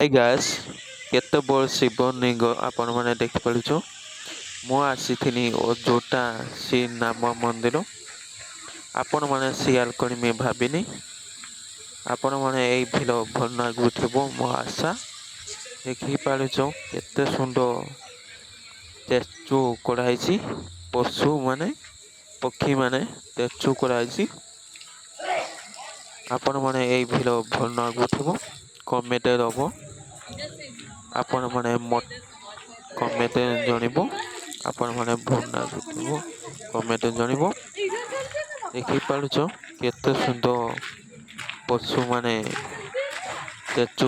Hey guys, କେତେ ବଡ଼ ଶିବଲିଙ୍ଗ ଆପଣମାନେ ଦେଖିପାରୁଛ। ମୁଁ ଆସିଥିଲି ଅଯୋଧ୍ୟା ଶ୍ରୀ ରାମ ମନ୍ଦିର। ଆପଣମାନେ ସେୟାର କରିମି ଭାବିନି। ଆପଣମାନେ ଏଇ ଭିଡ଼ିଓ ଭଲ ଲାଗୁଥିବ ମୋ ଆଶା। ଦେଖିପାରୁଛ କେତେ ସୁନ୍ଦର ଷ୍ଟାଚୁ କରାହେଇଛି। ପଶୁମାନେ ପକ୍ଷୀମାନେ ଷ୍ଟାଚୁ କରାହେଇଛି। ଆପଣମାନେ ଏଇ ଭିଡ଼ିଓ ଭଲ ଲାଗୁଥିବ କମେଣ୍ଟ ଦବ। ଆପଣମାନେ କମେଣ୍ଟ ଜଣିବ। ଆପଣମାନେ ଭଲ ଲାଗୁଥିବ କମେଣ୍ଟ ଜଣିବ। ଦେଖିପାରୁଛ କେତେ ସୁନ୍ଦର ପଶୁମାନେ ଷ୍ଟାଚୁ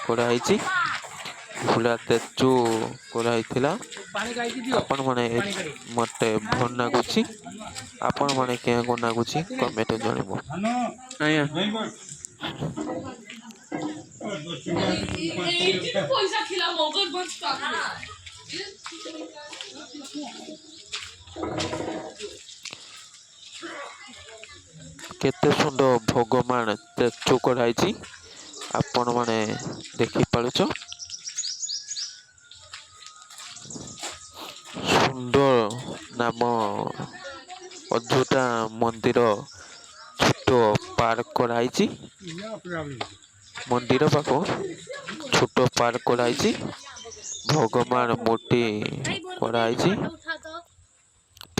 କରାହେଇଛି। ଫୁଲା ଷ୍ଟାଚୁ କରାହେଇଥିଲା। ଆପଣମାନେ ମତେ ଭଲ ଲାଗୁଛି। ଆପଣମାନେ କେଉଁ ଲାଗୁଛି କମେଣ୍ଟ ଜଣିବ। ଆଜ୍ଞା। କେତେ ସୁନ୍ଦର ଭଗବାନ ଷ୍ଟାଚୁ କରାହେଇଛି। ଆପଣମାନେ ଦେଖିପାରୁଛ। ସୁନ୍ଦର ନାମ ଅଯୋଧ୍ୟା ମନ୍ଦିର ଛୋଟ ପାର୍କ କରାହେଇଛି। ମନ୍ଦିର ପାଖ ଛୋଟ ପାର୍କ କରାହେଇଛି। ଭଗବାନ ମୂର୍ତ୍ତି କରାହେଇଛି।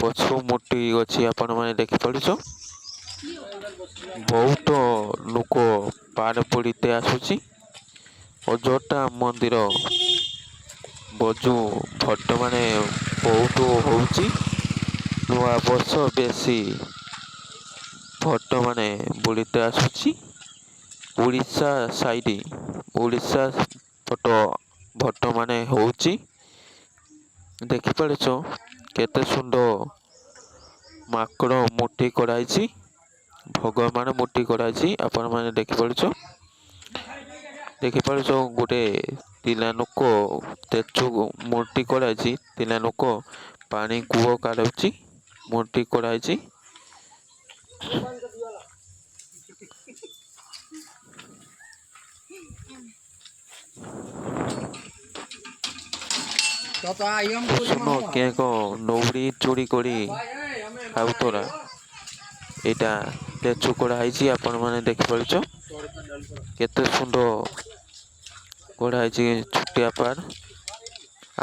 ପଶୁ ମୂର୍ତ୍ତି ଅଛି ଆପଣମାନେ ଦେଖିପାରୁଛ। ବହୁତ ଲୋକ ପାର ପଡିତେ ଆସୁଛି। ଅଯୋଧ୍ୟା ମନ୍ଦିର ବର୍ତ୍ତମାନେ ବହୁତ ହଉଛି। ନୂଆ ବର୍ଷ ବେଶୀ ବର୍ତ୍ତମାନେ ବୁଲିତେ ଆସୁଛି। ଓଡ଼ିଶା ସାଇଡ ଓଡ଼ିଶା ପଟ ବର୍ତ୍ତମାନେ ହଉଛି। ଦେଖିପାରୁଛ କେତେ ସୁନ୍ଦର ମାଙ୍କଡ ମୂର୍ତ୍ତି କରାହେଇଛି। ଭଗବାନ ମୂର୍ତ୍ତି କରାହେଇଛି ଆପଣମାନେ ଦେଖିପାରୁଛ। ଦେଖିପାରୁଛ ଗୋଟେ ପିଲା ଲୋକ ଷ୍ଟାଚୁ ମୂର୍ତ୍ତି କରାହେଇଛି। ପିଲା ଲୋକ ପାଣି କୂଅ କାଢୁଛି ମୂର୍ତ୍ତି କରାହେଇଛି। ଶୁନ କେକ ଦୌଡ଼ି ଚୋରି କରି ଖାଉତରା। ଏଇଟା ଷ୍ଟାଚୁ କରାହେଇଛି ଆପଣମାନେ ଦେଖିପାରୁଛ। କେତେ ସୁନ୍ଦର କରାହେଇଛି ଛୋଟିଆ ପାର୍କ।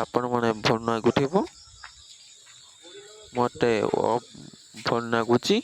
ଆପଣମାନେ ଭଲ ଲାଗୁଥିବ। ମତେ ଭଲ ଲାଗୁଛି।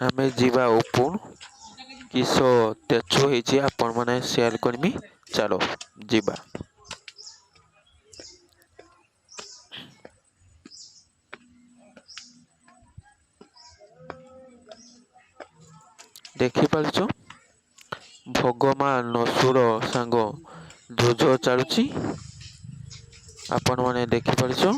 ଆମେ ଯିବା ଉପରୁ କିସ ଷ୍ଟାଚୁ ହେଇଛି ଆପଣମାନେ ସେୟାର କରିମି। ଚାଲ ଯିବା। ଦେଖିପାରୁଛ ଭଗବାନ ଅସୁର ସାଙ୍ଗ ଯୁଦ୍ଧ ଚାଲୁଛି। ଆପଣମାନେ ଦେଖିପାରୁଛ।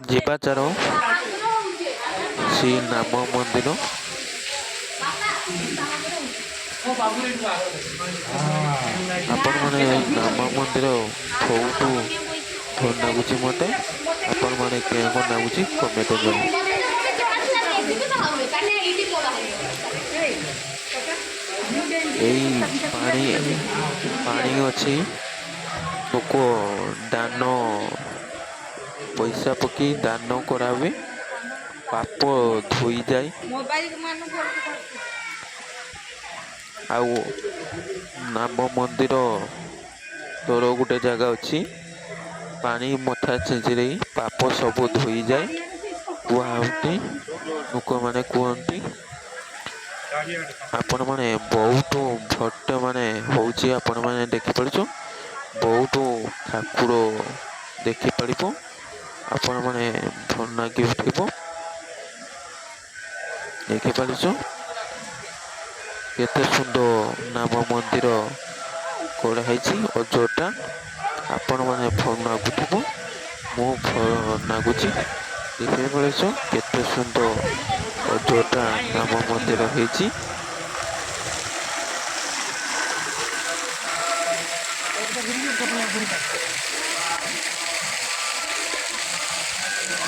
ଯିବା ଚାଲ ଶ୍ରୀ ରାମ ମନ୍ଦିର। ଆପଣମାନେ ରାମ ମନ୍ଦିର ବହୁତ ଭଲ ଲାଗୁଛି ମତେ। ଆପଣମାନେ କେଉଁ ଲାଗୁଛି କମେଣ୍ଟ ଜଣାଇବେ। ଏଇ ପାଣି ଅଛି। ଲୋକ ଦାନ ପଇସା ପକେଇ ଦାନ କରାହୁଏ। ପାପ ଧୋଇଯାଏ। ଆଉ ରାମ ମନ୍ଦିର ତଳ ଗୋଟେ ଜାଗା ଅଛି। ପାଣି ମଥା ଛିଞ୍ଚିଲେ ପାପ ସବୁ ଧୋଇଯାଏ। କୁହା ହଉଛି ଲୋକମାନେ କୁହନ୍ତି। आपण मैंने बहुत भट्ट माने होची आपण मैंने देखि पारुछ बहुत ठाकुर देखि पारिबो आपण मैंने भल लागिथिबो देखि पारुछ केते सुंदर नाम मंदिर कोड़ा ହେଇଛି ଅଯୋଟା आपण मैंने भल लाଗୁଥିବ ମୁଁ ଭଲ ଲାଗୁଛି ଦେଖିବାକୁ ପାରୁଛ କେତେ ସୁନ୍ଦର ଅଯୋଟା ନାମ ମନ୍ଦିର ହେଇଛି।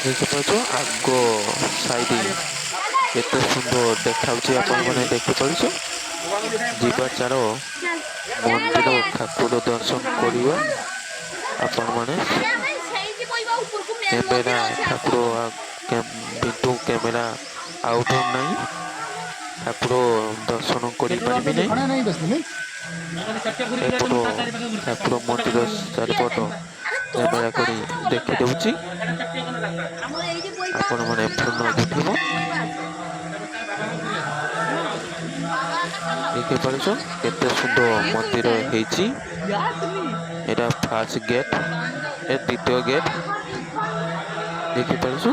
ଦେଖିପାରୁଛ ଆଗ ସାଇଡ କେତେ ସୁନ୍ଦର ଦେଖାଉଛି ଆପଣ ମାନେ ଦେଖିପାରୁଛ ଯିବା ଚାଲ ମନ୍ଦିର ଠାକୁର ଦର୍ଶନ କରିବା ଆପଣ ମାନେ କ୍ୟାମେରା ଠାକୁର କିନ୍ତୁ କ୍ୟାମେରା ଆଉଟ୍ ନାହିଁ ଠାକୁର ଦର୍ଶନ କରିପାରିବି ନାହିଁ ଏପଟ ଠାକୁର ମନ୍ଦିର ଚାରିପଟ କ୍ୟାମେରା କରି ଦେଖିଦେଉଛି ଆପଣ ମାନେ ଭଲ ଲାଗୁଥିବ ଦେଖିପାରୁଛ କେତେ ସୁନ୍ଦର ମନ୍ଦିର ହେଇଛି ଏଟା ଫାର୍ଷ୍ଟ ଗେଟ୍ ଏ ଦ୍ୱିତୀୟ ଗେଟ୍ ଦେଖିପାରୁଛୁ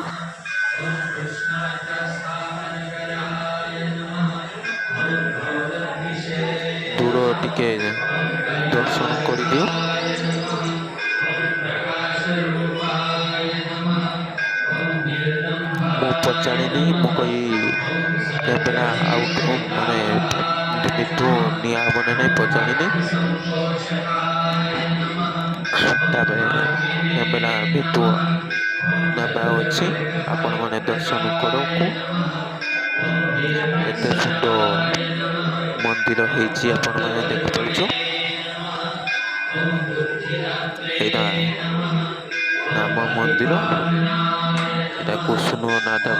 ଦୂର ଟିକେ ଦର୍ଶନ କରିଦିଅ ମୁଁ ପଚାରିନି ମୁଁ କହି କ୍ୟାମେରା ଆଉଟ୍ ମାନେ ଭିତରୁ ନିଆ ହବ ନା ନାହିଁ ପଚାରିନି ତାପରେ କ୍ୟାମେରା ଭିତରୁ ନେବା ଅଛି ଆପଣ ମାନେ ଦର୍ଶନ କରକୁ କେତେ ସୁନ୍ଦର ମନ୍ଦିର ହେଇଛି ଆପଣ ମାନେ ଦେଖିପାରୁଛ ଏଇଟା ନାମ ମନ୍ଦିର ଏଟା କୁସୁନ ନାଦା